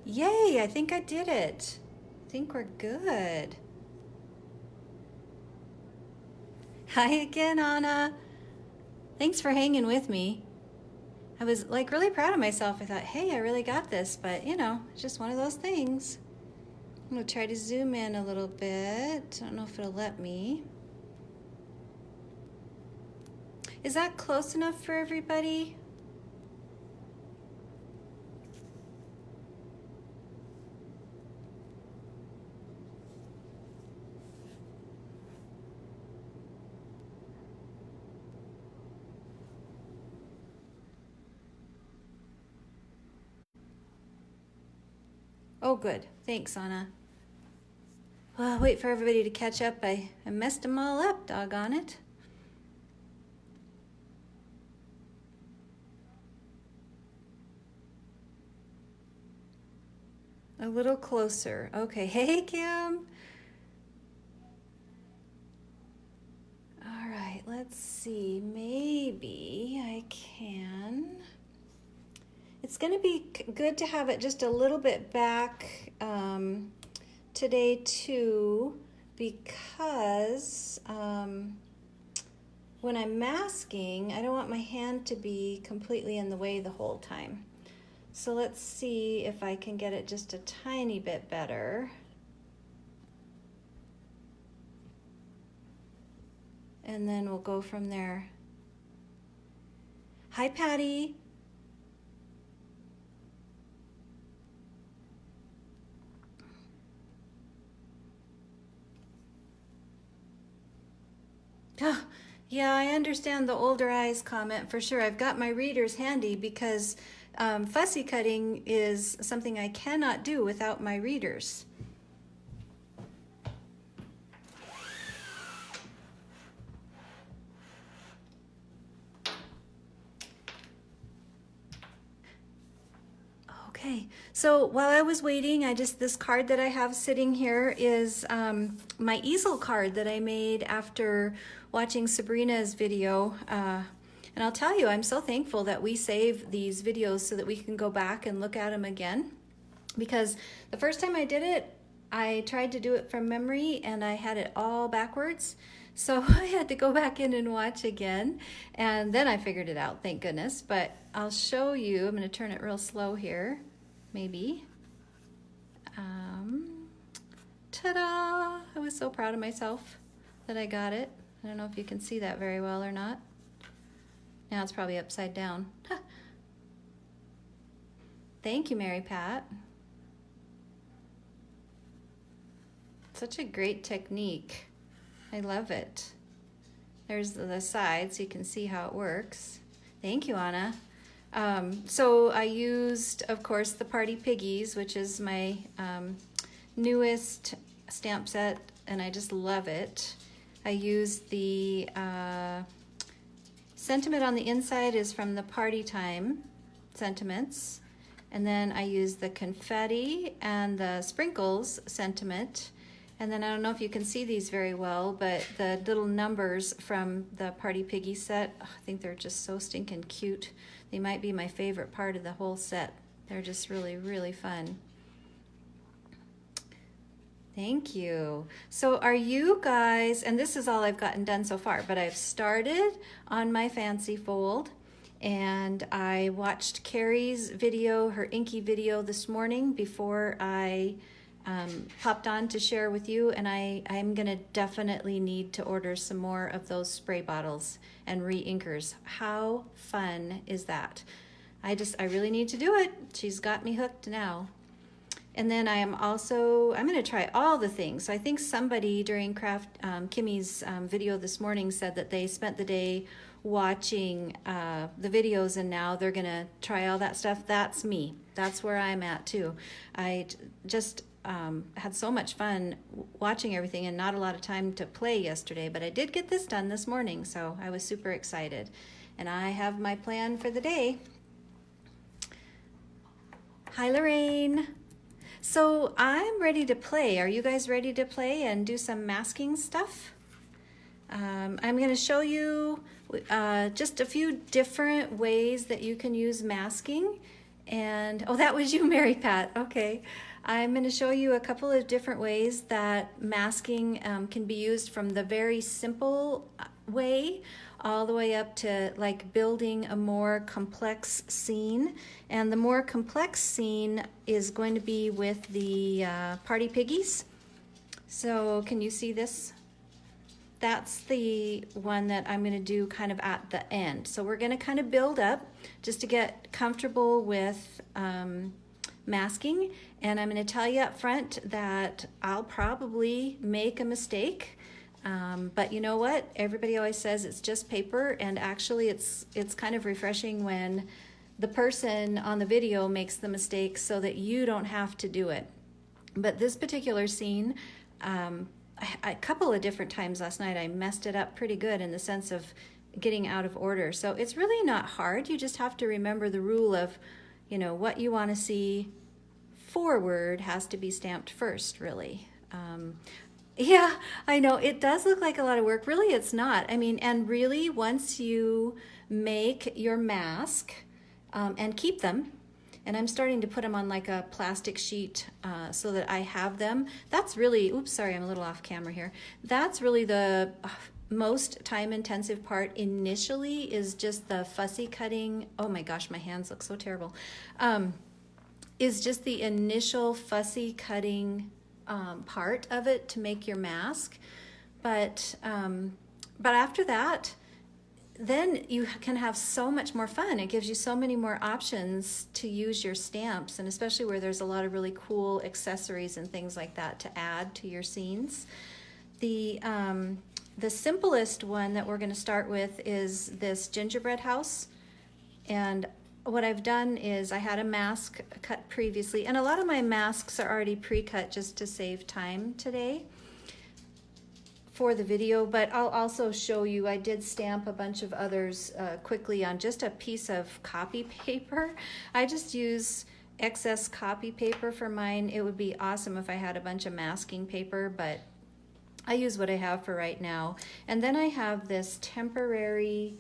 Yay, I think I did it. I think we're good. Hi again, Anna. Thanks for hanging with me. I was like really proud of myself. I thought, hey, I really got this, but you know, it's just one of those things. I'm gonna try to zoom in a little bit. I don't know if it'll let me. Is that close enough for everybody? Oh, good. Thanks, Anna. Well, I'll wait for everybody to catch up. I messed them all up, doggone it. A little closer. Okay. Hey, Kim. All right, let's see. Maybe I can. It's going to be good to have it just a little bit back today too, because when I'm masking, I don't want my hand to be completely in the way the whole time. So let's see if I can get it just a tiny bit better. And then we'll go from there. Hi, Patty. Yeah, I understand the older eyes comment for sure. I've got my readers handy because fussy cutting is something I cannot do without my readers. Okay, so while I was waiting, this card that I have sitting here is my easel card that I made after watching Sabrina's video. And I'll tell you, I'm so thankful that we save these videos so that we can go back and look at them again. Because the first time I did it, I tried to do it from memory and I had it all backwards. So I had to go back in and watch again. And then I figured it out, thank goodness. But I'll show you, I'm gonna turn it real slow here, maybe. Ta-da! I was so proud of myself that I got it. I don't know if you can see that very well or not. Now it's probably upside down. Thank you, Mary Pat. Such a great technique. I love it. There's the side so you can see how it works. Thank you, Anna. So I used, of course, the Party Piggies, which is my newest stamp set, and I just love it. I used the sentiment on the inside is from the Party Time sentiments. And then I used the confetti and the sprinkles sentiment. And then I don't know if you can see these very well, but the little numbers from the Party Piggy set, I think they're just so stinking cute. They might be my favorite part of the whole set. They're just really, really fun. Thank you. So are you guys, and this is all I've gotten done so far, but I've started on my fancy fold. And I watched Carrie's video, her inky video this morning before I popped on to share with you, and I'm gonna definitely need to order some more of those spray bottles and re-inkers. How fun is that? I really need to do it. She's got me hooked now. And then I'm gonna try all the things. So I think somebody during Kraftin Kimmie's video this morning said that they spent the day watching the videos and now they're gonna try all that stuff. That's me. That's where I'm at too. I just had so much fun watching everything and not a lot of time to play yesterday, but I did get this done this morning, so I was super excited. And I have my plan for the day. Hi, Lorraine. So I'm ready to play. Are you guys ready to play and do some masking stuff? I'm going to show you just a few different ways that you can use masking, And, oh, that was you, Mary Pat. Okay. I'm going to show you a couple of different ways that masking can be used, from the very simple way all the way up to like building a more complex scene. And the more complex scene is going to be with the Party Piggies. So can you see this? That's the one that I'm going to do kind of at the end. So we're going to kind of build up just to get comfortable with masking. And I'm going to tell you up front that I'll probably make a mistake. But you know what? Everybody always says it's just paper, and actually it's kind of refreshing when the person on the video makes the mistake so that you don't have to do it. But this particular scene, a couple of different times last night I messed it up pretty good in the sense of getting out of order. So it's really not hard. You just have to remember the rule of, you know, what you want to see forward has to be stamped first, really. Yeah, I know it does look like a lot of work. Really, it's not. I mean, and really, once you make your mask and keep them, and I'm starting to put them on like a plastic sheet so that I have them. That's really, oops, sorry, I'm a little off camera here. That's really the most time-intensive part initially, is just the fussy cutting. Oh my gosh, my hands look so terrible. Is just the initial fussy cutting part of it to make your mask. But after that, then you can have so much more fun. It gives you so many more options to use your stamps, and especially where there's a lot of really cool accessories and things like that to add to your scenes. The simplest one that we're going to start with is this gingerbread house. And what I've done is I had a mask cut previously, and a lot of my masks are already pre-cut just to save time today for the video, but I'll also show you, I did stamp a bunch of others quickly on just a piece of copy paper. I just use excess copy paper for mine. It would be awesome if I had a bunch of masking paper, but I use what I have for right now. And then I have this temporary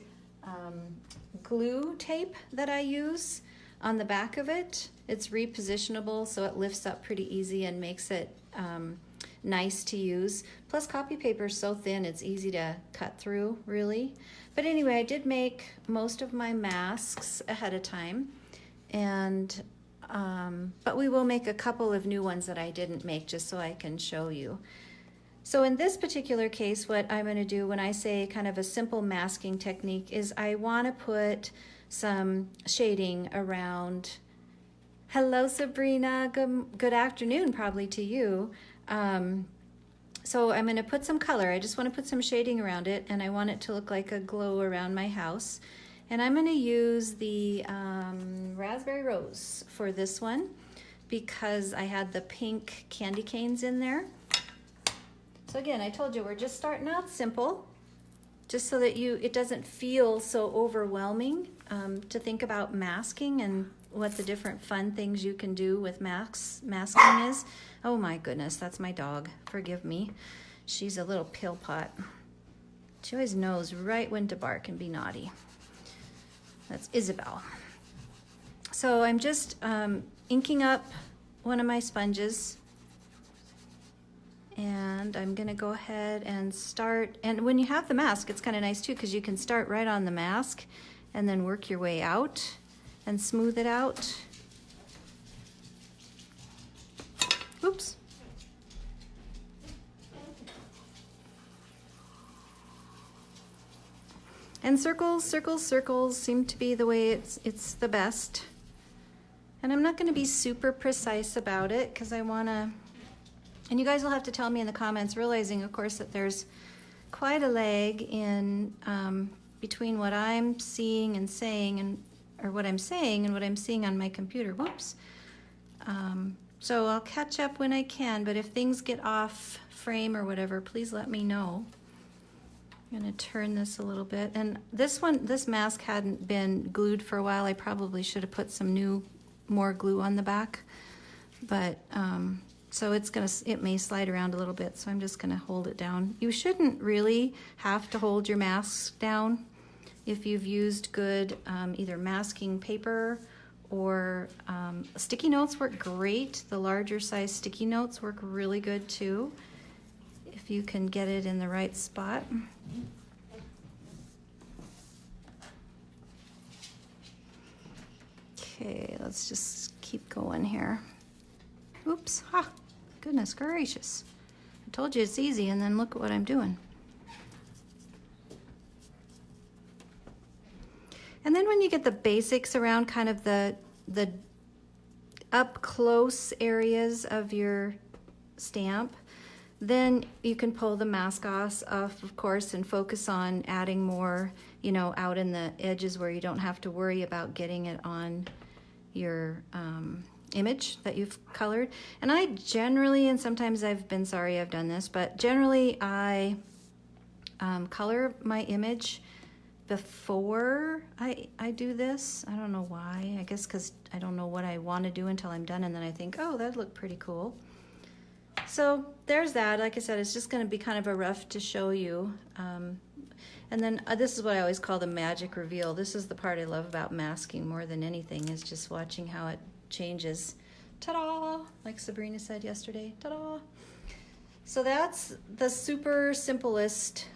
glue tape that I use on the back of it. It's repositionable, so it lifts up pretty easy and makes it nice to use. Plus, copy paper is so thin, it's easy to cut through, really. But anyway, I did make most of my masks ahead of time, and but we will make a couple of new ones that I didn't make just so I can show you. So in this particular case, what I'm going to do when I say kind of a simple masking technique is I want to put some shading around. Hello, Sabrina. Good afternoon, probably to you. So I'm going to put some color. I just want to put some shading around it, and I want it to look like a glow around my house. And I'm going to use the raspberry rose for this one because I had the pink candy canes in there. So again, I told you we're just starting out simple, just so that it doesn't feel so overwhelming to think about masking and what the different fun things you can do with masking is. Oh my goodness, that's my dog. Forgive me. She's a little pill pot. She always knows right when to bark and be naughty. That's Isabel. So I'm just inking up one of my sponges. And I'm gonna go ahead and start, and when you have the mask, it's kind of nice too, because you can start right on the mask and then work your way out and smooth it out. Oops. And circles, circles, circles seem to be the way it's the best. And I'm not gonna be super precise about it because I wanna, and you guys will have to tell me in the comments, realizing, of course, that there's quite a lag in between what I'm seeing and saying, or what I'm saying and what I'm seeing on my computer. Whoops. So I'll catch up when I can, but if things get off frame or whatever, please let me know. I'm gonna turn this a little bit. And this mask hadn't been glued for a while. I probably should have put some more glue on the back, but so it may slide around a little bit, so I'm just gonna hold it down. You shouldn't really have to hold your masks down if you've used good either masking paper or sticky notes work great. The larger size sticky notes work really good too, if you can get it in the right spot. Okay, let's just keep going here. Oops, goodness gracious. I told you it's easy, and then look at what I'm doing. And then when you get the basics around kind of the up close areas of your stamp, then you can pull the mask off, of course, and focus on adding more, you know, out in the edges where you don't have to worry about getting it on your image that you've colored. And I generally, and sometimes I've been sorry I've done this, but generally I color my image before I do this. I don't know why. I guess because I don't know what I want to do until I'm done, and then I think, oh, that looked pretty cool. So there's that. Like I said, it's just going to be kind of a rough to show you. And then this is what I always call the magic reveal. This is the part I love about masking more than anything, is just watching how it changes. Ta-da! Like Sabrina said yesterday, ta-da! So that's the super simplest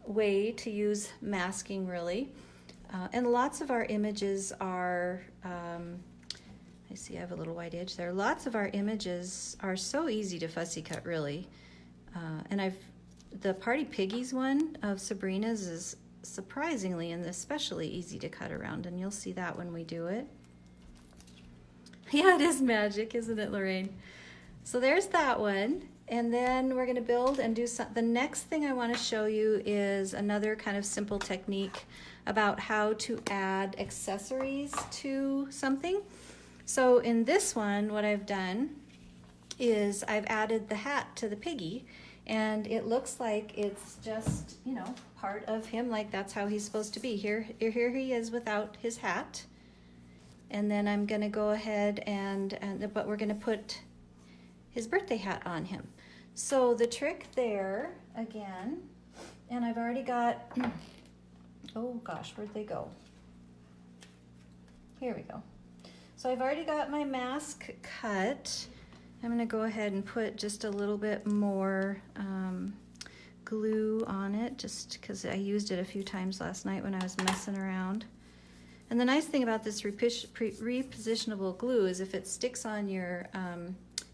way to use masking, really. And lots of our images are, I see I have a little white edge there. Lots of our images are so easy to fussy cut, really. And the Party Piggies one of Sabrina's is surprisingly and especially easy to cut around, and you'll see that when we do it. Yeah, it is magic, isn't it, Lorraine? So there's that one. And then we're going to build and do the next thing I want to show you is another kind of simple technique about how to add accessories to something. So in this one, what I've done is I've added the hat to the piggy, and it looks like it's just, you know, part of him, like that's how he's supposed to be. Here he is without his hat. And then I'm going to go ahead but we're going to put his birthday hat on him. So the trick there, again, and I've already got, oh gosh, where'd they go? Here we go. So I've already got my mask cut. I'm gonna go ahead and put just a little bit more glue on it, just because I used it a few times last night when I was messing around. And the nice thing about this repositionable glue is if it sticks on your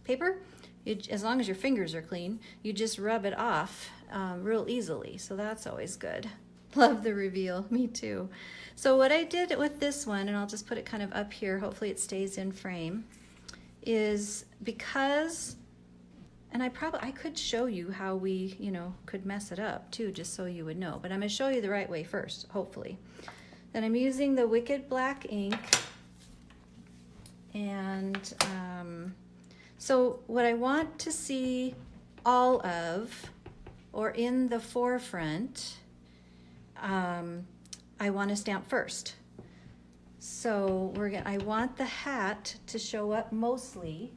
paper, as long as your fingers are clean, you just rub it off real easily. So that's always good. Love the reveal, me too. So what I did with this one, and I'll just put it kind of up here, hopefully it stays in frame, is because, and I could show you how we, you know, could mess it up too, just so you would know, but I'm gonna show you the right way first, hopefully. Then I'm using the Wicked Black ink, and so what I want to see all of, or in the forefront, I want to stamp first. So I want the hat to show up mostly,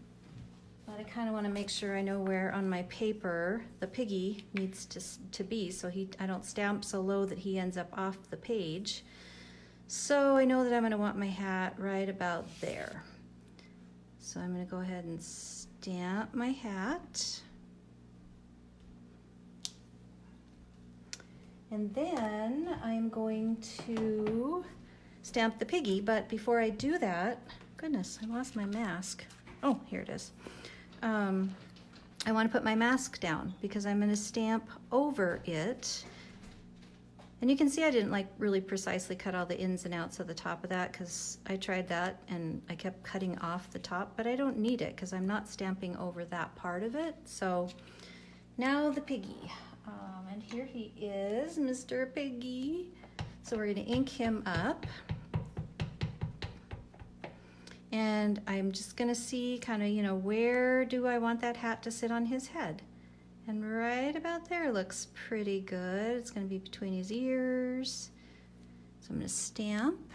but I kind of want to make sure I know where on my paper the piggy needs to be, so I don't stamp so low that he ends up off the page. So I know that I'm going to want my hat right about there. So I'm going to go ahead and stamp my hat. And then I'm going to stamp the piggy, but before I do that, goodness, I lost my mask. Oh, here it is. I want to put my mask down because I'm going to stamp over it. And you can see I didn't like really precisely cut all the ins and outs of the top of that, because I tried that and I kept cutting off the top, but I don't need it because I'm not stamping over that part of it. So now the piggy. And here he is, Mr. Piggy. So we're going to ink him up. And I'm just going to see kind of, you know, where do I want that hat to sit on his head? And right about there looks pretty good. It's going to be between his ears. So I'm going to stamp.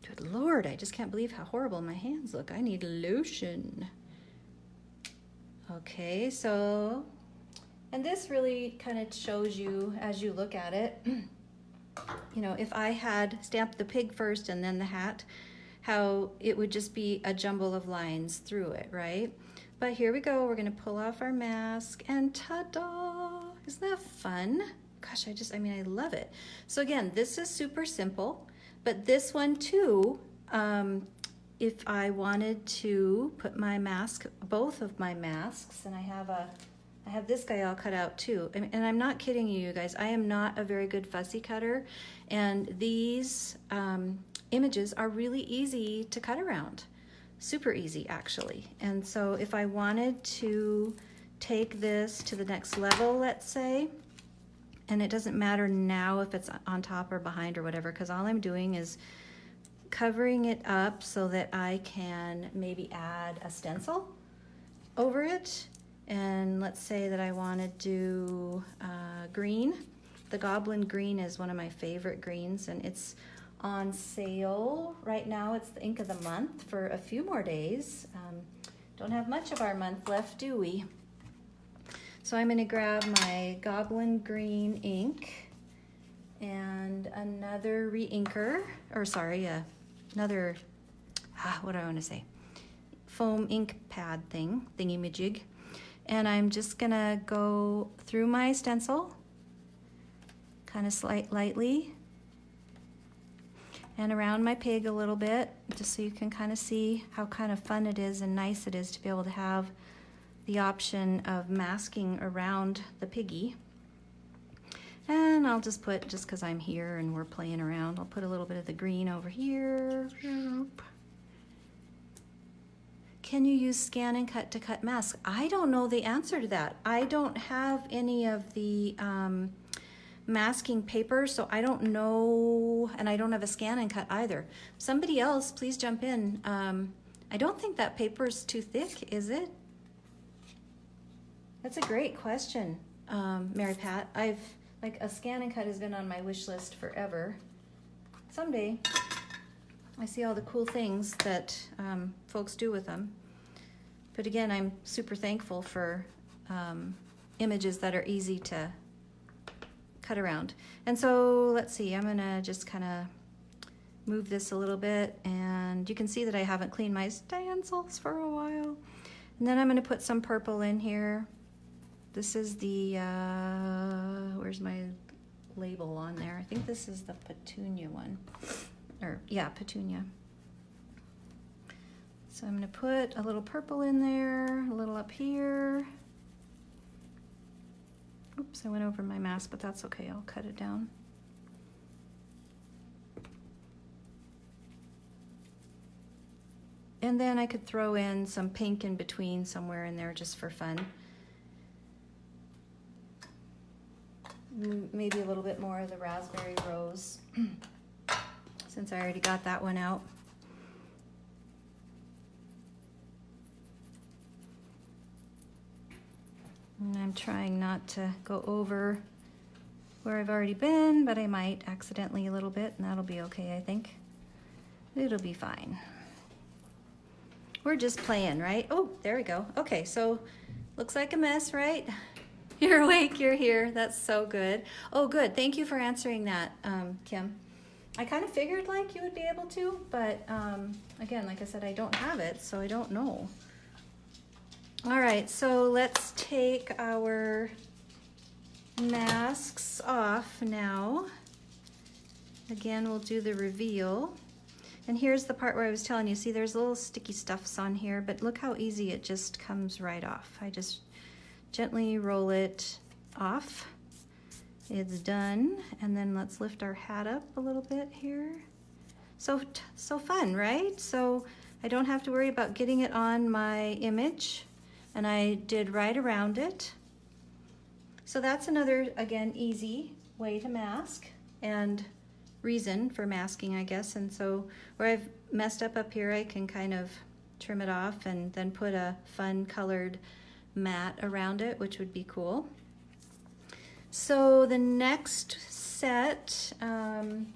Good Lord, I just can't believe how horrible my hands look. I need lotion. Okay, so, and this really kind of shows you as you look at it you know, if I had stamped the pig first and then the hat, how it would just be a jumble of lines through it, right? But here we go, we're gonna pull off our mask and ta-da! Isn't that fun? Gosh, I mean, I love it. So again, this is super simple, but this one too, if I wanted to put my mask, both of my masks, and I have this guy all cut out too. And I'm not kidding you guys, I am not a very good fussy cutter, and these images are really easy to cut around. Super easy, actually. And so if I wanted to take this to the next level, let's say, and it doesn't matter now if it's on top or behind or whatever, because all I'm doing is covering it up so that I can maybe add a stencil over it. And let's say that I want to do green. The Goblin Green is one of my favorite greens, and it's on sale right now. It's the ink of the month for a few more days. Don't have much of our month left, do we? So I'm going to grab my Goblin Green ink and another re-inker, or sorry, another, what do I want to say? Foam ink pad thingy-majig. And I'm just going to go through my stencil, kind of lightly, and around my pig a little bit, just so you can kind of see how kind of fun it is and nice it is to be able to have the option of masking around the piggy. And I'll just put, just because I'm here and we're playing around, I'll put a little bit of the green over here. Can you use scan and cut to cut masks? I don't know the answer to that. I don't have any of the masking paper, so I don't know, and I don't have a scan and cut either. Somebody else, please jump in. I don't think that paper is too thick, is it? That's a great question, Mary Pat. Like a scan and cut has been on my wish list forever. Someday, I see all the cool things that folks do with them. But again, I'm super thankful for images that are easy to cut around. And so let's see, I'm gonna just kind of move this a little bit, and you can see that I haven't cleaned my stencils for a while. And then I'm gonna put some purple in here. This is the, where's my label on there? I think this is the Petunia one. Or, yeah, Petunia. So I'm gonna put a little purple in there, a little up here. Oops, I went over my mask, but that's okay, I'll cut it down. And then I could throw in some pink in between somewhere in there just for fun. Maybe a little bit more of the raspberry rose, since I already got that one out. And I'm trying not to go over where I've already been, but I might accidentally a little bit, and that'll be okay, I think. It'll be fine. We're just playing, right? Oh, there we go. Okay, so looks like a mess, right? You're awake, you're here. That's so good. Oh, good. Thank you for answering that, Kim. I kind of figured like you would be able to, but again, like I said, I don't have it, so I don't know. All right, so let's take our masks off now. Again, we'll do the reveal. And here's the part where I was telling you, see there's little sticky stuffs on here, but look how easy it just comes right off. I just gently roll it off. It's done. And then let's lift our hat up a little bit here. So fun, right? So I don't have to worry about getting it on my image, and I did right around it. So that's another, again, easy way to mask and reason for masking, I guess. And so where I've messed up here, I can kind of trim it off and then put a fun colored mat around it, which would be cool. So the next set, I'm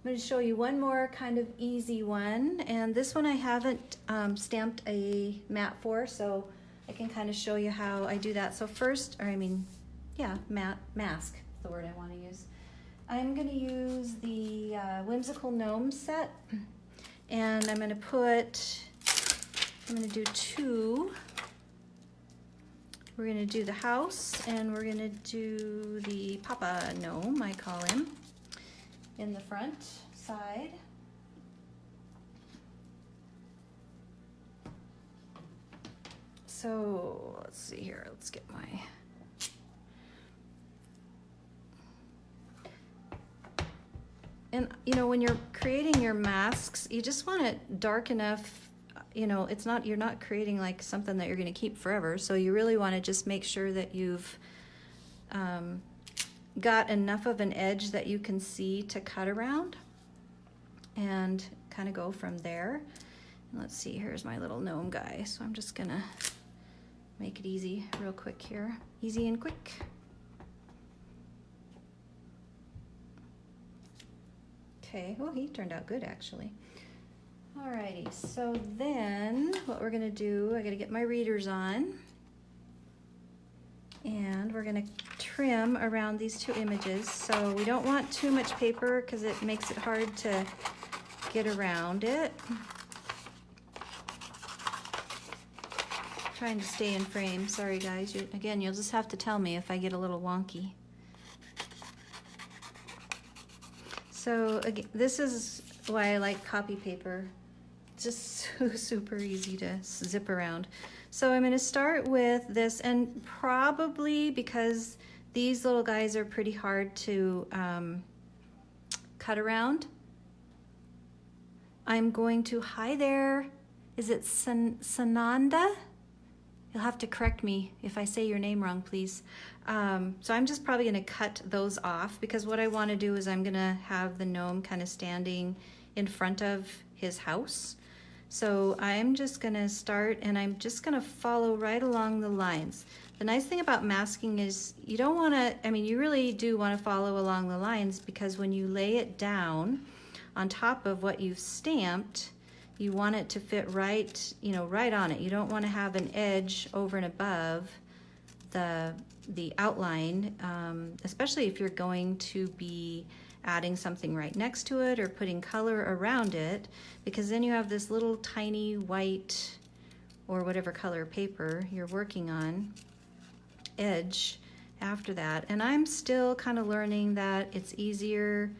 going to show you one more kind of easy one, and this one I haven't stamped a mat for, so I can kind of show you how I do that. So first, or I mean, yeah, mask is the word I want to use. I'm going to use the Whimsical Gnome set, and I'm going to do two. We're going to do the house, and we're going to do the Papa Gnome, I call him, in the front side. So let's see here, let's get my... And you know, when you're creating your masks, you just want it dark enough, you know, you're not creating like something that you're going to keep forever. So you really want to just make sure that you've got enough of an edge that you can see to cut around and kind of go from there. And let's see, here's my little gnome guy. So I'm just going to make it easy real quick here. Easy and quick. Okay, well, he turned out good actually. Alrighty, so then what we're gonna do, I gotta get my readers on, and we're gonna trim around these two images. So we don't want too much paper because it makes it hard to get around it. Trying to stay in frame, sorry guys. Again, you'll just have to tell me if I get a little wonky. So again, this is why I like copy paper. It's just so super easy to zip around. So I'm going to start with this, and probably because these little guys are pretty hard to cut around, I'm going to, hi there, is it Sananda? You'll have to correct me if I say your name wrong, please. So I'm just probably gonna cut those off, because what I wanna do is I'm gonna have the gnome kind of standing in front of his house. So I'm just gonna start, and I'm just gonna follow right along the lines. The nice thing about masking is you don't wanna, I mean, you really do wanna follow along the lines, because when you lay it down on top of what you've stamped, you want it to fit right, you know, right on it. You don't want to have an edge over and above the outline, especially if you're going to be adding something right next to it or putting color around it, because then you have this little tiny white or whatever color paper you're working on edge after that. And I'm still kind of learning that it's easier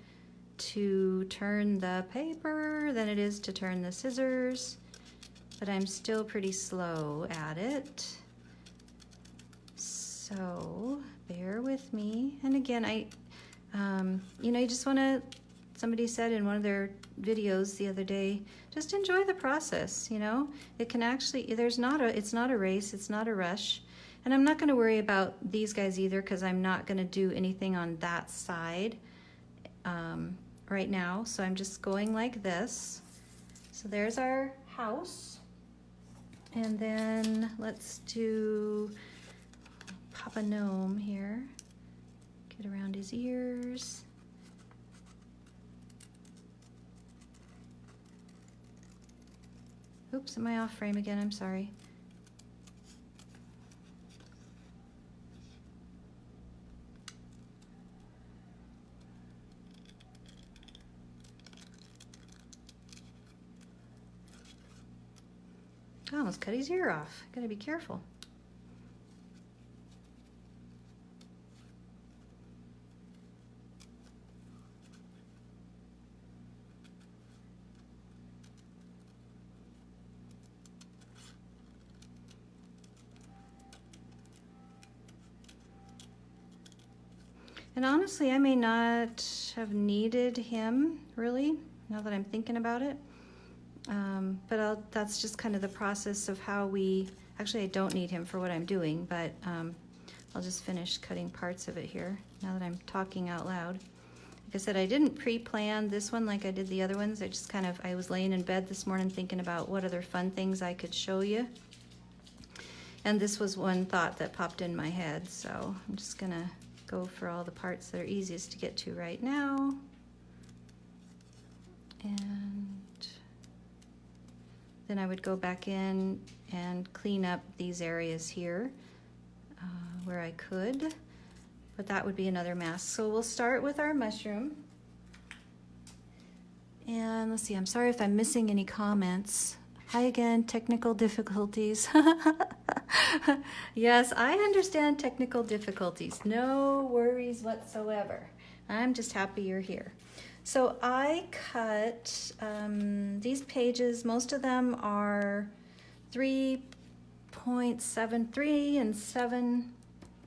to turn the paper than it is to turn the scissors, but I'm still pretty slow at it. So bear with me. And again, you know, you just want to, somebody said in one of their videos the other day, just enjoy the process, you know. It can actually, it's not a race, it's not a rush. And I'm not going to worry about these guys either, because I'm not going to do anything on that side right now. So I'm just going like this. So there's our house. And then let's do Papa Gnome here. Get around his ears. Oops, am I off frame again? I'm sorry. I almost cut his ear off. Gotta be careful. And honestly, I may not have needed him, really, now that I'm thinking about it. But that's just kind of the process of how we, actually I don't need him for what I'm doing, but I'll just finish cutting parts of it here now that I'm talking out loud. Like I said, I didn't pre-plan this one like I did the other ones. I just kind of, I was laying in bed this morning thinking about what other fun things I could show you. And this was one thought that popped in my head, so I'm just gonna go for all the parts that are easiest to get to right now. And then I would go back in and clean up these areas here where I could. but that would be another mask. So we'll start with our mushroom. And let's see, I'm sorry if I'm missing any comments. Hi again, technical difficulties. Yes, I understand technical difficulties. No worries whatsoever. I'm just happy you're here. So I cut these pages, most of them are 3.73 and 3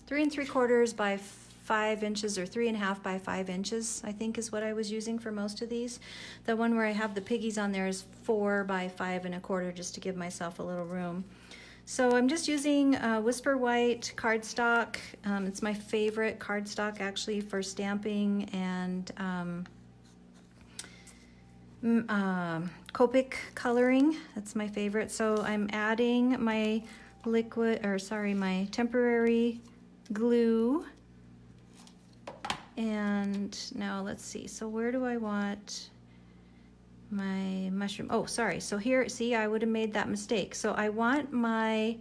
3/4 by 5 inches, or 3.5 by 5 inches, I think is what I was using for most of these. The one where I have the piggies on there is 4 by 5 1/4, just to give myself a little room. So I'm just using Whisper White cardstock. It's my favorite cardstock actually for stamping, and Copic coloring. That's my favorite. So I'm adding my my temporary glue. And now let's see. So where do I want my mushroom? Oh, sorry. So here, see, I would have made that mistake. So I want my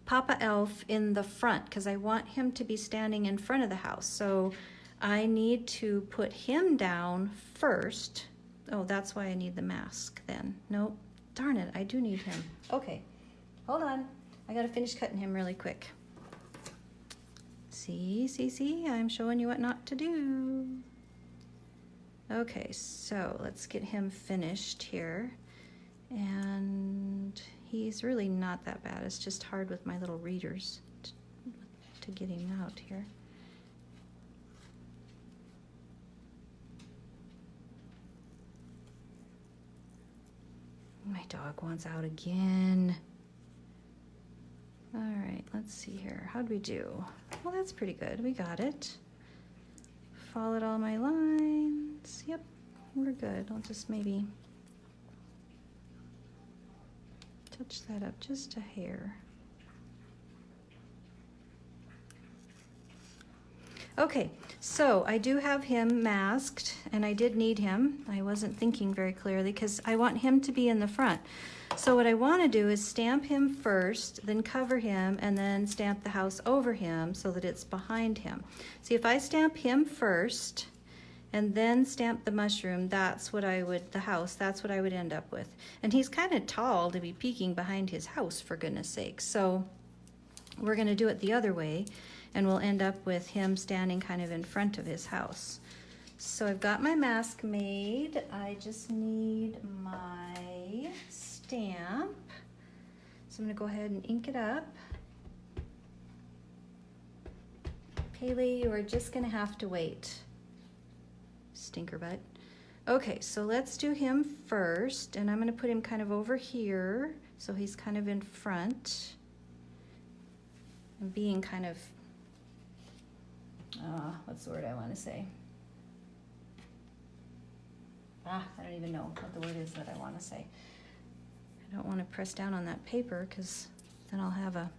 Papa Elf in the front because I want him to be standing in front of the house. So I need to put him down first. Oh, that's why I need the mask then. Nope. Darn it, I do need him. Okay, hold on. I gotta finish cutting him really quick. See, I'm showing you what not to do. Okay, so let's get him finished here. And he's really not that bad. It's just hard with my little readers to get him out here. My dog wants out again. All right, let's see here. How'd we do? Well, that's pretty good. We got it. Followed all my lines. Yep, we're good. I'll just maybe touch that up just a hair. Okay, so I do have him masked, and I did need him. I wasn't thinking very clearly because I want him to be in the front. So what I want to do is stamp him first, then cover him, and then stamp the house over him so that it's behind him. See, if I stamp him first and then stamp the mushroom, that's what I would, that's what I would end up with. And he's kind of tall to be peeking behind his house, for goodness sake. So we're going to do it the other way, and we'll end up with him standing kind of in front of his house. So I've got my mask made. I just need my stamp. So I'm gonna go ahead and ink it up. Kaylee, you are just gonna have to wait. Stinker butt. Okay, so let's do him first, and I'm gonna put him kind of over here, so he's kind of in front. And being kind of, what's the word I wanna say? I don't even know what the word is that I wanna say. I don't want to press down on that paper because then I'll have a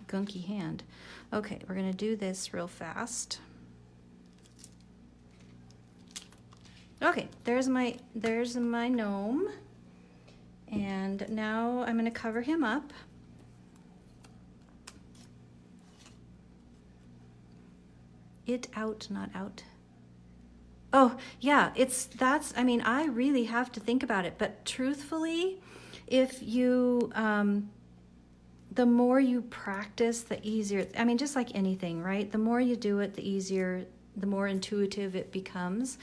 gunky hand. Okay, we're going to do this real fast. Okay, there's my gnome. And now I'm going to cover him up. It out, not out. Oh, yeah, I mean, I really have to think about it, but truthfully, if you, the more you practice, the easier, I mean, just like anything, right? The more you do it, the easier, the more intuitive it becomes.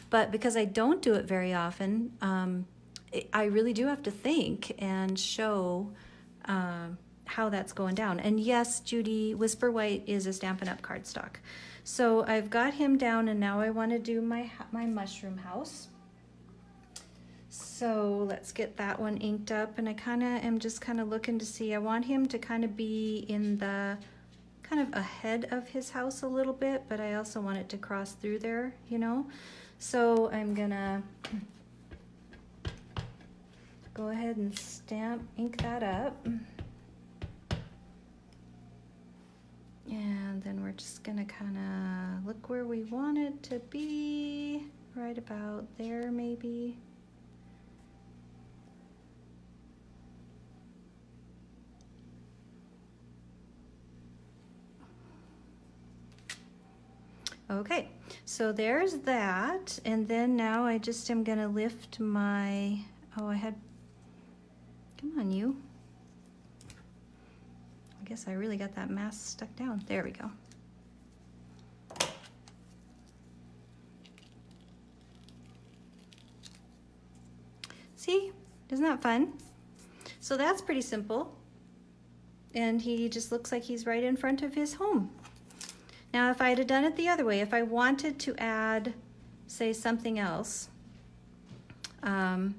But because I don't do it very often, I really do have to think and show how that's going down. And yes, Judy, Whisper White is a Stampin' Up! Cardstock. So I've got him down, and now I want to do my mushroom house. So let's get that one inked up, and I am just kind of looking to see, I want him to kind of be in the, kind of ahead of his house a little bit, but I also want it to cross through there, you know? So I'm gonna go ahead and ink that up. And then we're just gonna kind of look where we want it to be, right about there maybe. Okay, so there's that, and then now I just am gonna lift my, oh, come on you. I guess I really got that mask stuck down. There we go. See, isn't that fun? So that's pretty simple. And he just looks like he's right in front of his home. Now, if I'd have done it the other way, if I wanted to add, say, something else in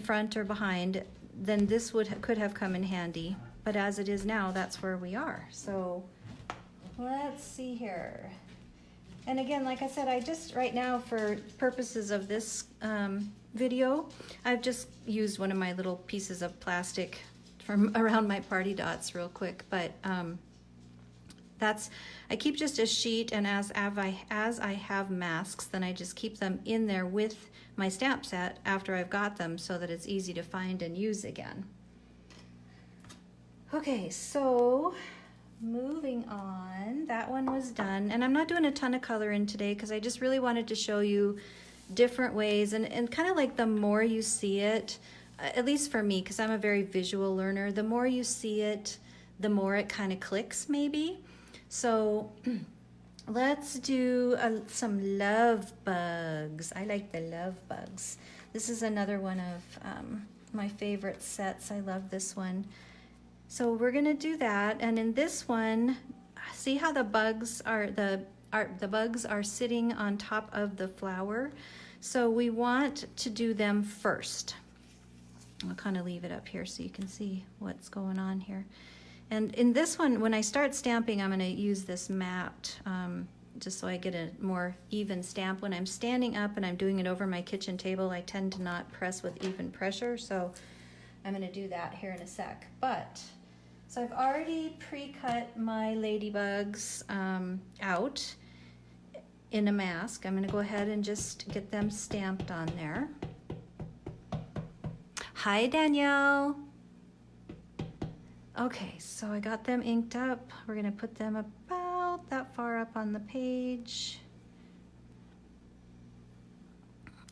front or behind, then this could have come in handy. But as it is now, that's where we are. So let's see here. And again, like I said, I just right now, for purposes of this video, I've just used one of my little pieces of plastic from around my party dots real quick. But I keep just a sheet, and as I have masks, then I just keep them in there with my stamp set after I've got them, so that it's easy to find and use again. Okay, so moving on, that one was done, and I'm not doing a ton of color in today because I just really wanted to show you different ways, and kind of like the more you see it, at least for me, because I'm a very visual learner, the more you see it, the more it kind of clicks maybe. So let's do some love bugs. I like the love bugs. This is another one of my favorite sets. I love this one. So we're gonna do that, and in this one, see how the bugs are sitting on top of the flower. So we want to do them first. I'll kind of leave it up here so you can see what's going on here. And in this one, when I start stamping, I'm going to use this matte just so I get a more even stamp. When I'm standing up and I'm doing it over my kitchen table, I tend to not press with even pressure, so I'm going to do that here in a sec. So I've already pre-cut my ladybugs out in a mask. I'm going to go ahead and just get them stamped on there. Hi, Danielle. Okay, so I got them inked up. We're going to put them about that far up on the page.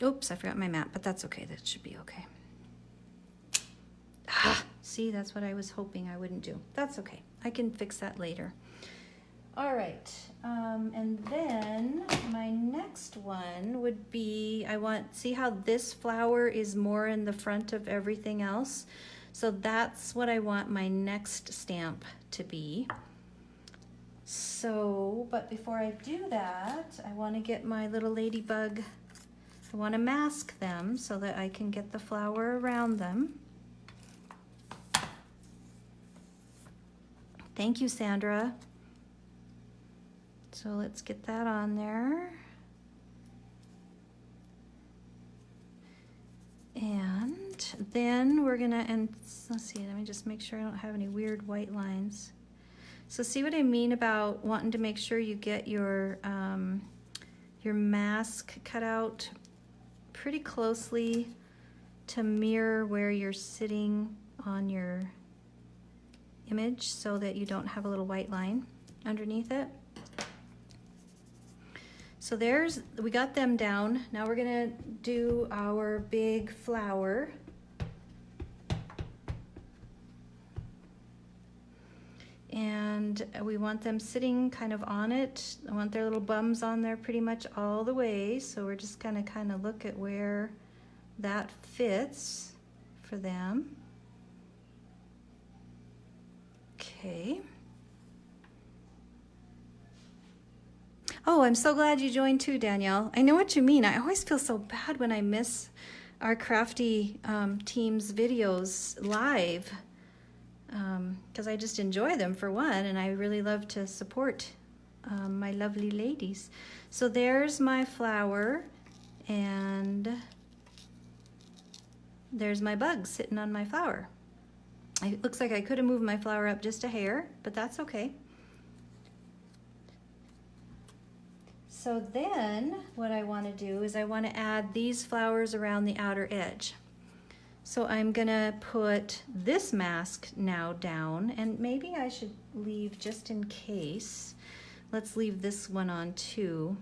Oops, I forgot my map, but that's okay. That should be okay. See, that's what I was hoping I wouldn't do. That's okay. I can fix that later. All right, and then my next one would be, see how this flower is more in the front of everything else? So that's what I want my next stamp to be. So, but before I do that, I want to get my little ladybug, I want to mask them so that I can get the flower around them. Thank you, Sandra. So let's get that on there. And then we're gonna, and let's see, let me just make sure I don't have any weird white lines. So see what I mean about wanting to make sure you get your mask cut out pretty closely to mirror where you're sitting on your image so that you don't have a little white line underneath it. So we got them down. Now we're gonna do our big flower. And we want them sitting kind of on it. I want their little bums on there pretty much all the way. So we're just gonna kind of look at where that fits for them. Okay. Oh, I'm so glad you joined too, Danielle. I know what you mean. I always feel so bad when I miss our crafty team's videos live because I just enjoy them for one, and I really love to support my lovely ladies. So there's my flower, and there's my bug sitting on my flower. It looks like I could have moved my flower up just a hair, but that's okay. So then what I want to do is I want to add these flowers around the outer edge. So I'm gonna put this mask now down, and maybe I should leave just in case. let's leave this one on too.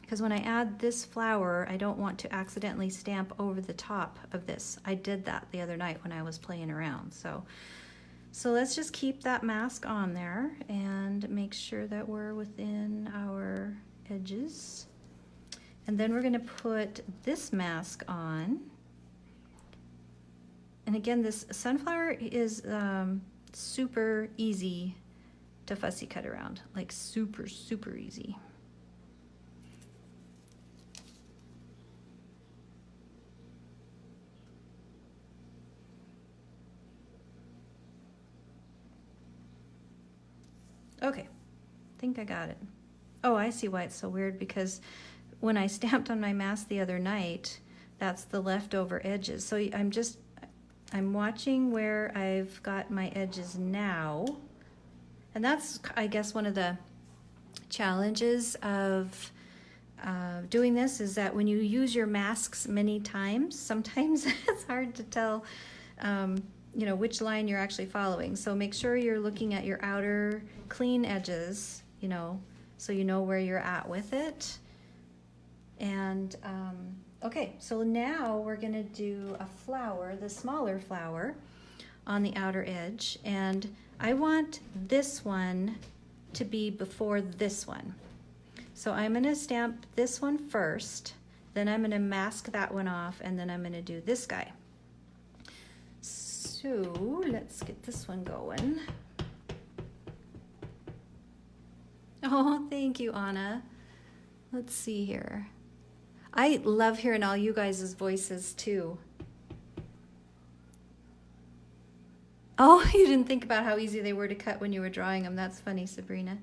Because when I add this flower, I don't want to accidentally stamp over the top of this. I did that the other night when I was playing around. So let's just keep that mask on there and make sure that we're within our edges. And then we're gonna put this mask on. And again, this sunflower is super easy to fussy cut around, like super, super easy. Okay, I think I got it. Oh, I see why it's so weird, because when I stamped on my mask the other night, that's the leftover edges. So I'm watching where I've got my edges now. And that's, I guess, one of the challenges of doing this is that when you use your masks many times, sometimes it's hard to tell you know, which line you're actually following. So make sure you're looking at your outer clean edges, you know, so you know where you're at with it. And okay, so now we're gonna do a flower, the smaller flower on the outer edge. And I want this one to be before this one. So I'm gonna stamp this one first, then I'm gonna mask that one off, and then I'm gonna do this guy. So let's get this one going. Oh, thank you, Anna. Let's see here. I love hearing all you guys' voices too. Oh, you didn't think about how easy they were to cut when you were drawing them. That's funny, Sabrina.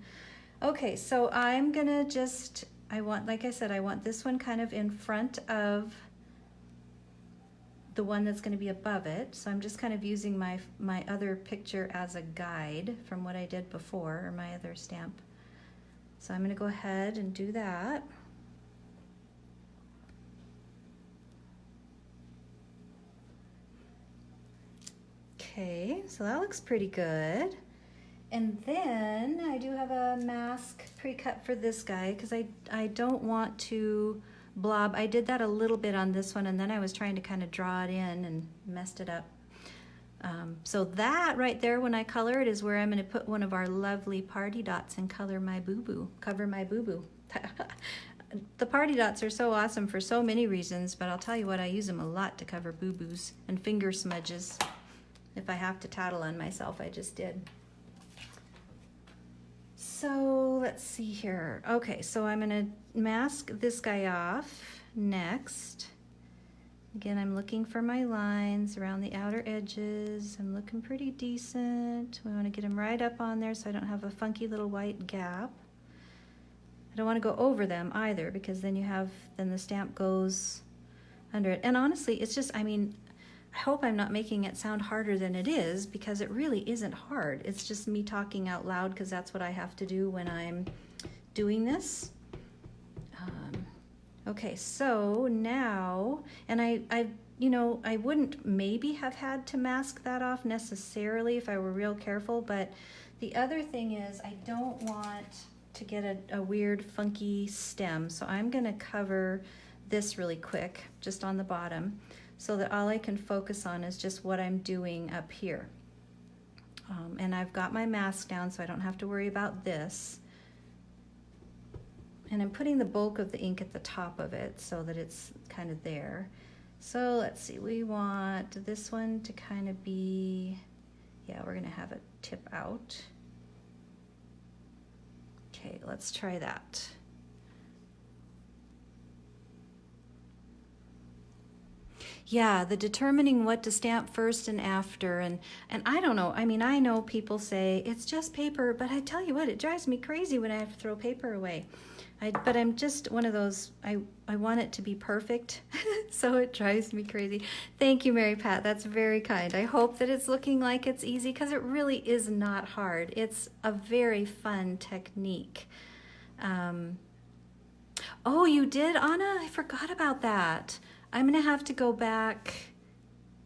Okay, so I'm gonna just, like I said, I want this one kind of in front of the one that's going to be above it. So I'm just kind of using my other picture as a guide from what I did before, or my other stamp. So I'm going to go ahead and do that. Okay, so that looks pretty good. And then I do have a mask pre-cut for this guy because I don't want to blob. I did that a little bit on this one, and then I was trying to kind of draw it in and messed it up. So that right there, when I color it, is where I'm going to put one of our lovely party dots and color my boo-boo, cover my boo-boo. The party dots are so awesome for so many reasons, but I'll tell you what, I use them a lot to cover boo-boos and finger smudges. If I have to tattle on myself, I just did. So let's see here. Okay, so I'm gonna mask this guy off next. Again, I'm looking for my lines around the outer edges. I'm looking pretty decent. We wanna get them right up on there so I don't have a funky little white gap. I don't wanna go over them either, because then then the stamp goes under it. And honestly, it's just, I mean, I hope I'm not making it sound harder than it is, because it really isn't hard. It's just me talking out loud, because that's what I have to do when I'm doing this. Okay, so now, and you know, I wouldn't maybe have had to mask that off necessarily if I were real careful, but the other thing is I don't want to get a weird funky stem, so I'm gonna cover this really quick, just on the bottom, so that all I can focus on is just what I'm doing up here. And I've got my mask down, so I don't have to worry about this. And I'm putting the bulk of the ink at the top of it so that it's kind of there. So let's see, we want this one to kind of be, yeah, we're gonna have it tip out. Okay, let's try that. Yeah, the determining what to stamp first and after, and I don't know, I mean, I know people say it's just paper, but I tell you what, it drives me crazy when I have to throw paper away. But I'm just one of those, I want it to be perfect, so it drives me crazy. Thank you, Mary Pat, that's very kind. I hope that it's looking like it's easy, because it really is not hard. It's a very fun technique. Oh, you did, Anna? I forgot about that. I'm gonna have to go back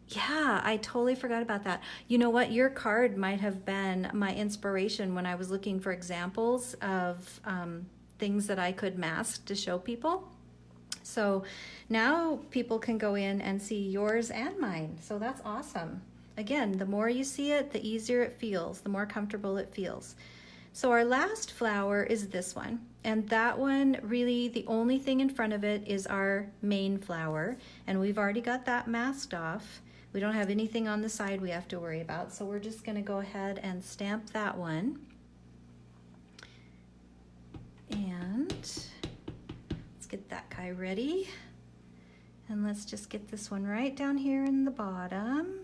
Yeah, I totally forgot about that. You know what? Your card might have been my inspiration when I was looking for examples of things that I could mask to show people. So now people can go in and see yours and mine. So that's awesome. Again, the more you see it, the easier it feels, the more comfortable it feels. So our last flower is this one. And that one, really, the only thing in front of it is our main flower. And we've already got that masked off. We don't have anything on the side we have to worry about. So we're just going to go ahead and stamp that one. And let's get that guy ready. And let's just get this one right down here in the bottom.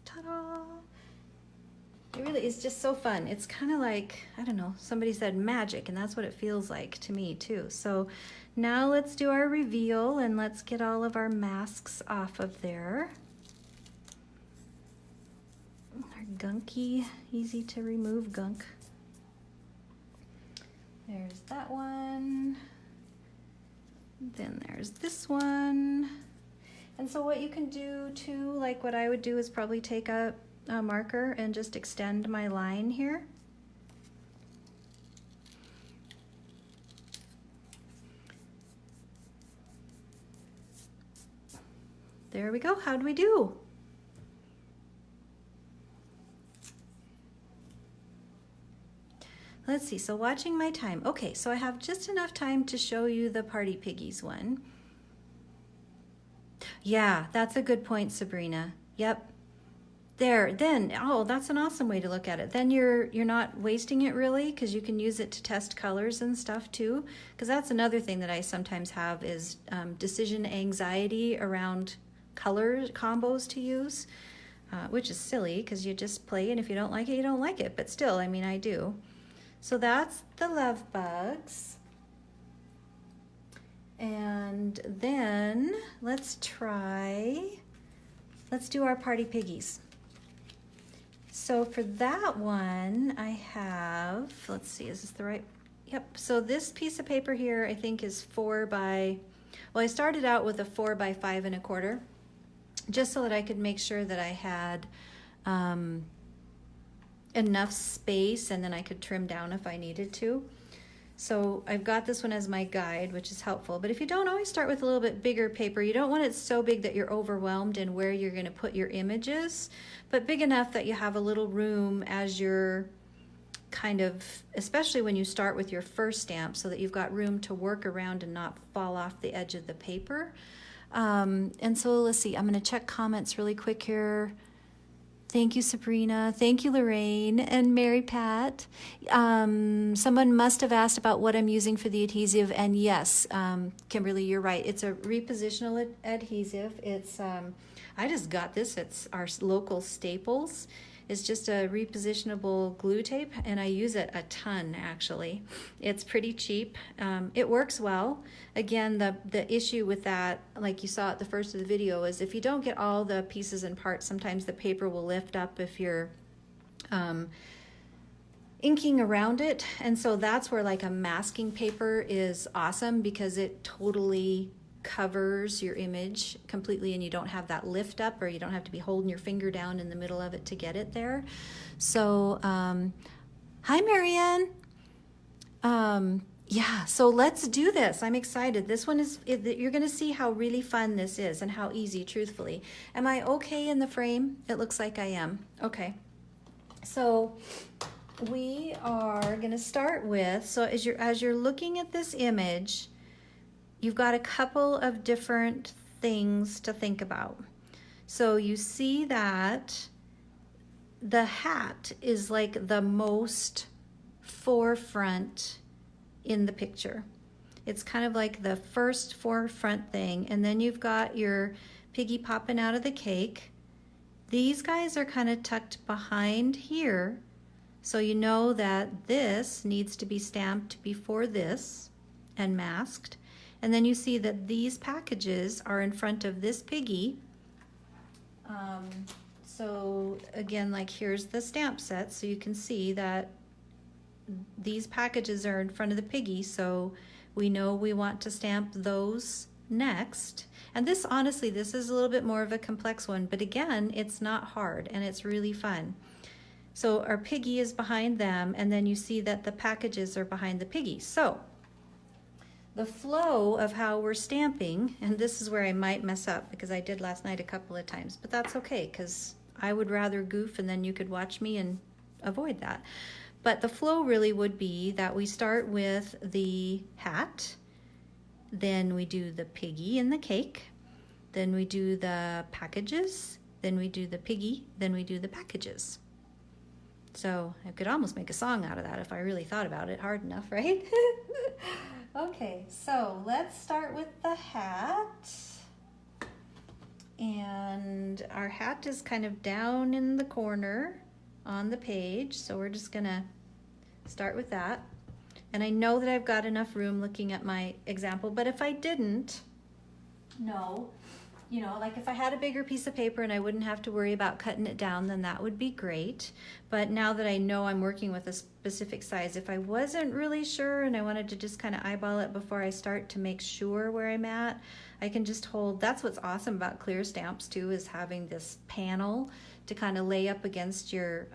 Ta-da! It really is just so fun. It's kind of like, I don't know, somebody said magic, and that's what it feels like to me too. So now let's do our reveal and let's get all of our masks off of there. Our gunky, easy to remove gunk. There's that one. Then there's this one. And so what you can do too, like what I would do is probably take a marker and just extend my line here. There we go. How'd we do? Let's see, so watching my time. Okay, so I have just enough time to show you the Party Piggies one. Yeah, that's a good point, Sabrina. Yep. There, then, oh, that's an awesome way to look at it. Then you're not wasting it really, because you can use it to test colors and stuff too. Because that's another thing that I sometimes have is decision anxiety around color combos to use, which is silly because you just play, and if you don't like it, you don't like it. But still, I mean, I do. So that's the love bugs. And then let's do our Party Piggies. So for that one, I have, let's see, is this the right? Yep, so this piece of paper here, I think is 4 by, well, I started out with a 4 by 5 1/4, just so that I could make sure that I had enough space, and then I could trim down if I needed to. So I've got this one as my guide, which is helpful. But if you don't, always start with a little bit bigger paper. You don't want it so big that you're overwhelmed in where you're going to put your images, but big enough that you have a little room as you're kind of, especially when you start with your first stamp, so that you've got room to work around and not fall off the edge of the paper. And so let's see, I'm going to check comments really quick here. Thank you, Sabrina. Thank you, Lorraine and Mary Pat. Someone must have asked about what I'm using for the adhesive, and yes, Kimberly, you're right. It's a repositional adhesive. It's I just got this. It's our local Staples. It's just a repositionable glue tape, and I use it a ton, actually. It's pretty cheap. It works well. Again, the issue with that, like you saw at the first of the video, is if you don't get all the pieces and parts, sometimes the paper will lift up if you're inking around it. And so that's where like a masking paper is awesome, because it totally covers your image completely, and you don't have that lift up, or you don't have to be holding your finger down in the middle of it to get it there. So hi, Marianne. Yeah, so let's do this. I'm excited. This one is, you're going to see how really fun this is and how easy, truthfully. Am I okay in the frame? It looks like I am. Okay. So we are going to start with, so as you're looking at this image, you've got a couple of different things to think about. So you see that the hat is like the most forefront in the picture. It's kind of like the first forefront thing, and then you've got your piggy popping out of the cake. These guys are kind of tucked behind here, so you know that this needs to be stamped before this and masked. And then you see that these packages are in front of this piggy. So again, like here's the stamp set, so you can see that these packages are in front of the piggy, so we know we want to stamp those next. And this, honestly, this is a little bit more of a complex one, but again, it's not hard and it's really fun. So our piggy is behind them, and then you see that the packages are behind the piggy. So the flow of how we're stamping, and this is where I might mess up because I did last night a couple of times, but that's okay because I would rather goof and then you could watch me and avoid that. But the flow really would be that we start with the hat, then we do the piggy and the cake, then we do the packages, then we do the piggy, then we do the packages. So I could almost make a song out of that if I really thought about it hard enough, right? Okay, so let's start with the hat. And our hat is kind of down in the corner on the page, so we're just gonna start with that. And I know that I've got enough room looking at my example, but if I didn't, no, you know, like if I had a bigger piece of paper and I wouldn't have to worry about cutting it down, then that would be great. But now that I know I'm working with a specific size, if I wasn't really sure and I wanted to just kind of eyeball it before I start to make sure where I'm at, I can just hold. That's what's awesome about clear stamps too, is having this panel to kind of lay up against your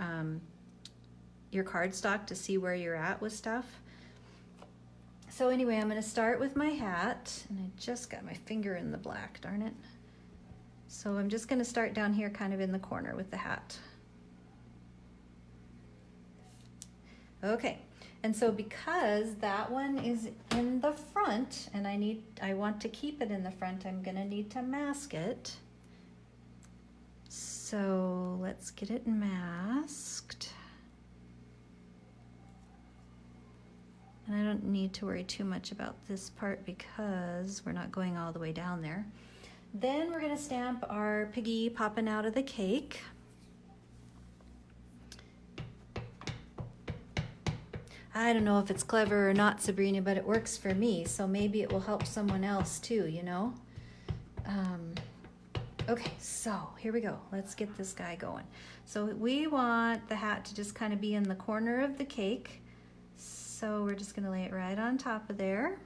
cardstock to see where you're at with stuff. So anyway, I'm going to start with my hat, and I just got my finger in the black, darn it. So I'm just going to start down here kind of in the corner with the hat. Okay, and so because that one is in the front and I want to keep it in the front, I'm going to need to mask it. So let's get it masked. And I don't need to worry too much about this part because we're not going all the way down there. Then we're going to stamp our piggy popping out of the cake. I don't know if it's clever or not, Sabrina, but it works for me, so maybe it will help someone else too, you know? Okay, so here we go. Let's get this guy going. So we want the hat to just kind of be in the corner of the cake. So we're just going to lay it right on top of there.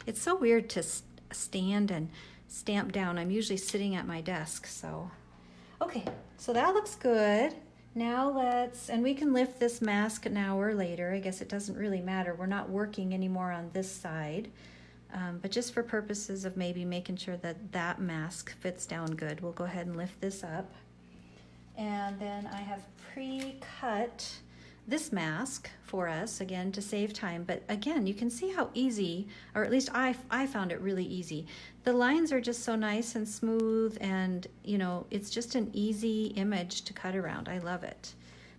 It's so weird to stand and stamp down. I'm usually sitting at my desk, so. Okay, so that looks good. Now and we can lift this mask an hour later. I guess it doesn't really matter. We're not working anymore on this side. But just for purposes of maybe making sure that that mask fits down good, we'll go ahead and lift this up. And then I have pre-cut this mask for us, again, to save time. But again, you can see how easy, or at least I found it really easy. The lines are just so nice and smooth, and you know, it's just an easy image to cut around. I love it.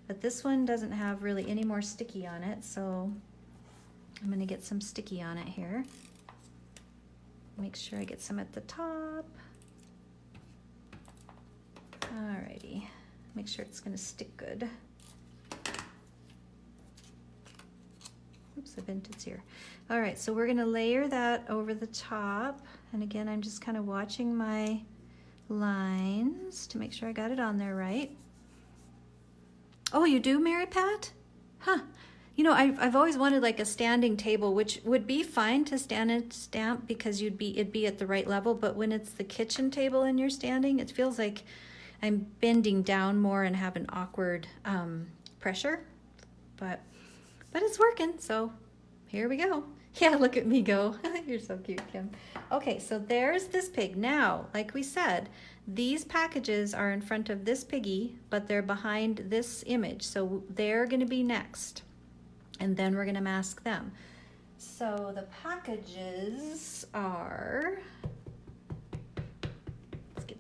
But this one doesn't have really any more sticky on it, so I'm gonna get some sticky on it here. Make sure I get some at the top. Alrighty. Make sure it's going to stick good. Oops, I bent its here. All right, so we're going to layer that over the top. And again, I'm just kind of watching my lines to make sure I got it on there right. Oh, you do, Mary Pat? Huh. You know, I've always wanted like a standing table, which would be fine to stand and stamp because it'd be at the right level. But when it's the kitchen table and you're standing, it feels like I'm bending down more and have an awkward pressure, but it's working, so here we go. Yeah, look at me go. You're so cute, Kim. Okay, so there's this pig. Now, like we said, these packages are in front of this piggy, but they're behind this image, so they're gonna be next, and then we're gonna mask them. So the packages are,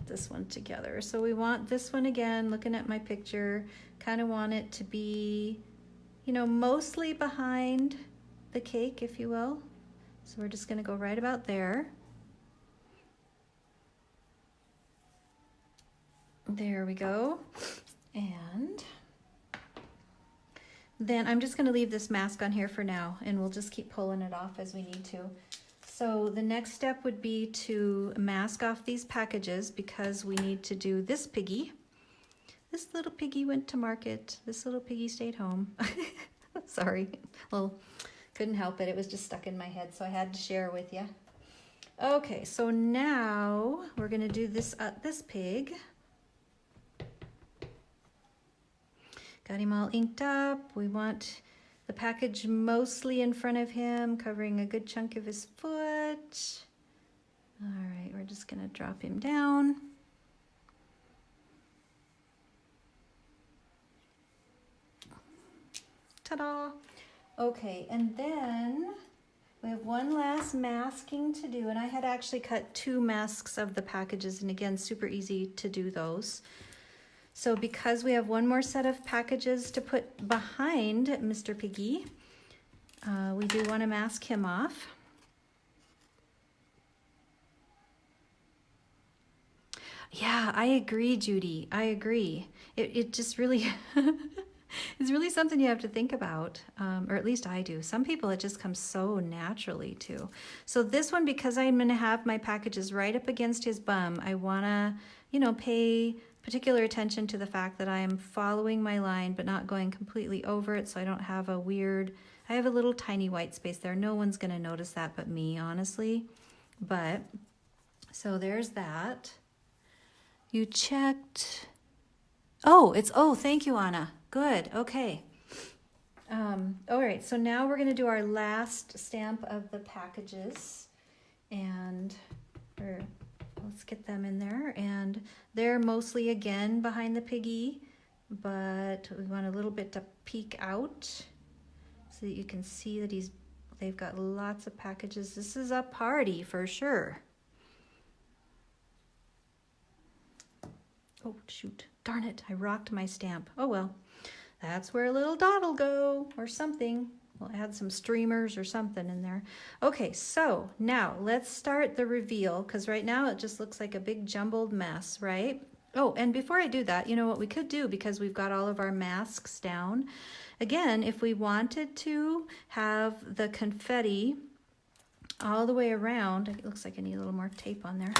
this one together. So we want this one again, looking at my picture, kind of want it to be, you know, mostly behind the cake, if you will. So we're just going to go right about there. There we go. And then I'm just going to leave this mask on here for now, and we'll just keep pulling it off as we need to. So the next step would be to mask off these packages because we need to do this piggy. This little piggy went to market. This little piggy stayed home. Sorry. Well, couldn't help it. It was just stuck in my head, so I had to share with you. Okay, so now we're going to do this pig. Got him all inked up. We want the package mostly in front of him, covering a good chunk of his foot. All right, we're just going to drop him down. Ta-da! Okay, and then we have one last masking to do, and I had actually cut 2 masks of the packages, and again, super easy to do those. So because we have one more set of packages to put behind Mr. Piggy, we do want to mask him off. Yeah, I agree, Judy. I agree. It just really, it's really something you have to think about, or at least I do. Some people, it just comes so naturally too. So this one, because I'm going to have my packages right up against his bum, I want to, you know, pay particular attention to the fact that I am following my line but not going completely over it, so I don't have a weird, I have a little tiny white space there. No one's going to notice that but me, honestly. But, so there's that. You checked. Oh, thank you, Anna. Good, okay. All right, so now we're going to do our last stamp of the packages, and let's get them in there. And they're mostly, again, behind the piggy, but we want a little bit to peek out so that you can see that they've got lots of packages. This is a party for sure. Oh, shoot. Darn it. I rocked my stamp. Oh, well. That's where a little dot will go or something. We'll add some streamers or something in there. Okay, so now let's start the reveal, because right now it just looks like a big jumbled mess, right? Oh, and before I do that, you know what we could do, because we've got all of our masks down. Again, if we wanted to have the confetti all the way around, it looks like I need a little more tape on there.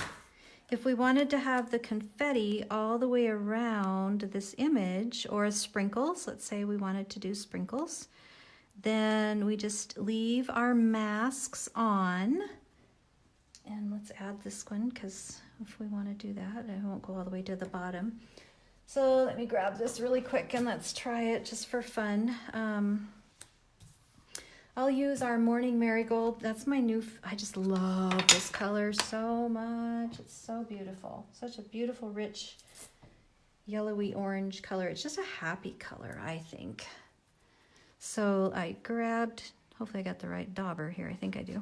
If we wanted to have the confetti all the way around this image, or sprinkles, let's say we wanted to do sprinkles, then we just leave our masks on. And let's add this one, because if we want to do that, I won't go all the way to the bottom. So let me grab this really quick and let's try it just for fun. I'll use our Morning Marigold. That's my new, I just love this color so much. It's so beautiful. Such a beautiful, rich, yellowy orange color. It's just a happy color, I think. So I grabbed, hopefully I got the right dauber here. I think I do.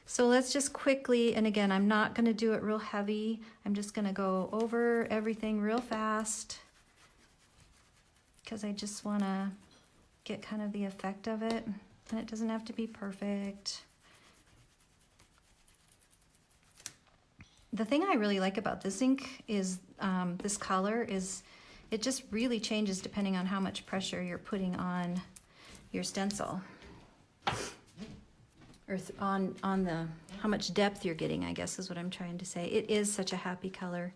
So let's just quickly, and again, I'm not going to do it real heavy. I'm just going to go over everything real fast, because I just want to get kind of the effect of it. And it doesn't have to be perfect. The thing I really like about this ink is this color is, it just really changes depending on how much pressure you're putting on your stencil. Or on the, how much depth you're getting, I guess is what I'm trying to say. It is such a happy color.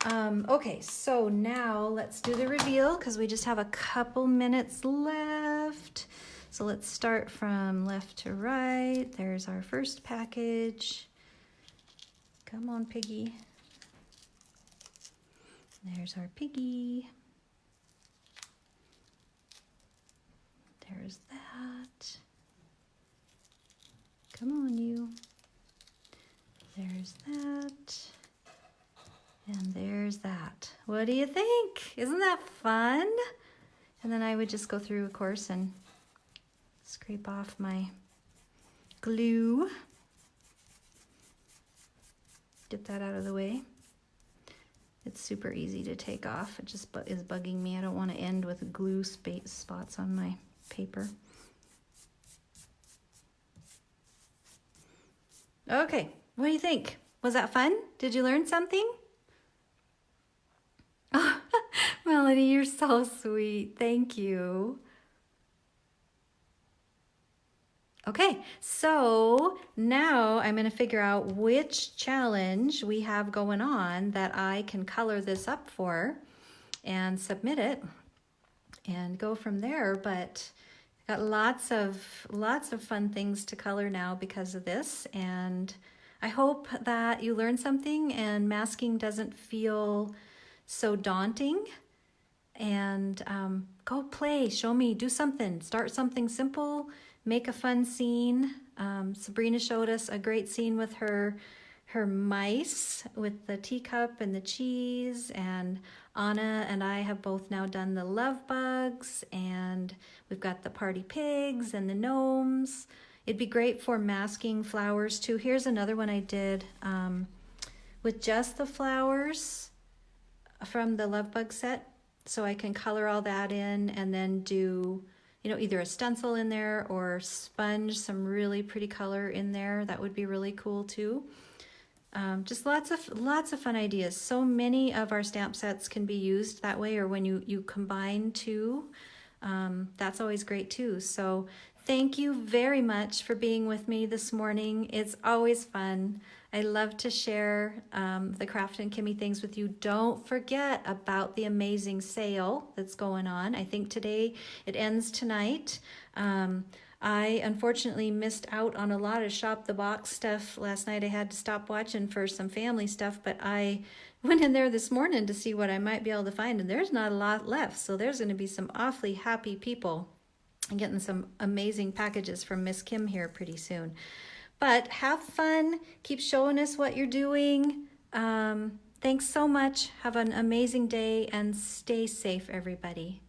Okay, so now let's do the reveal, because we just have a couple minutes left. So let's start from left to right. There's our first package. Come on, piggy. There's our piggy. There's that. Come on, you. There's that. And there's that. What do you think? Isn't that fun? And then I would just go through, of course, and scrape off my glue. Get that out of the way. It's super easy to take off. It just is bugging me. I don't want to end with glue spots on my paper. Okay, what do you think? Was that fun? Did you learn something? Oh, Melody, you're so sweet. Thank you. Okay, so now I'm going to figure out which challenge we have going on that I can color this up for. and submit it and go from there. But got lots of fun things to color now because of this, and I hope that you learned something and masking doesn't feel so daunting. And go play, show me, do something, start something simple, make a fun scene. Sabrina showed us a great scene with her mice with the teacup and the cheese, and Anna and I have both now done the love bugs, and we've got the party pigs and the gnomes. It'd be great for masking flowers too. Here's another one I did with just the flowers from the love bug set. So I can color all that in and then do, you know, either a stencil in there or sponge some really pretty color in there. That would be really cool too. Just lots of fun ideas. So many of our stamp sets can be used that way, or when you combine two. That's always great too. So thank you very much for being with me this morning. It's always fun. I love to share the Kraftin Kimmie things with you. Don't forget about the amazing sale that's going on. I think today it ends tonight. I unfortunately missed out on a lot of Shop the Box stuff last night. I had to stop watching for some family stuff, but I went in there this morning to see what I might be able to find, and there's not a lot left. So there's going to be some awfully happy people and getting some amazing packages from Miss Kim here pretty soon. But have fun. Keep showing us what you're doing. Thanks so much. Have an amazing day and stay safe, everybody.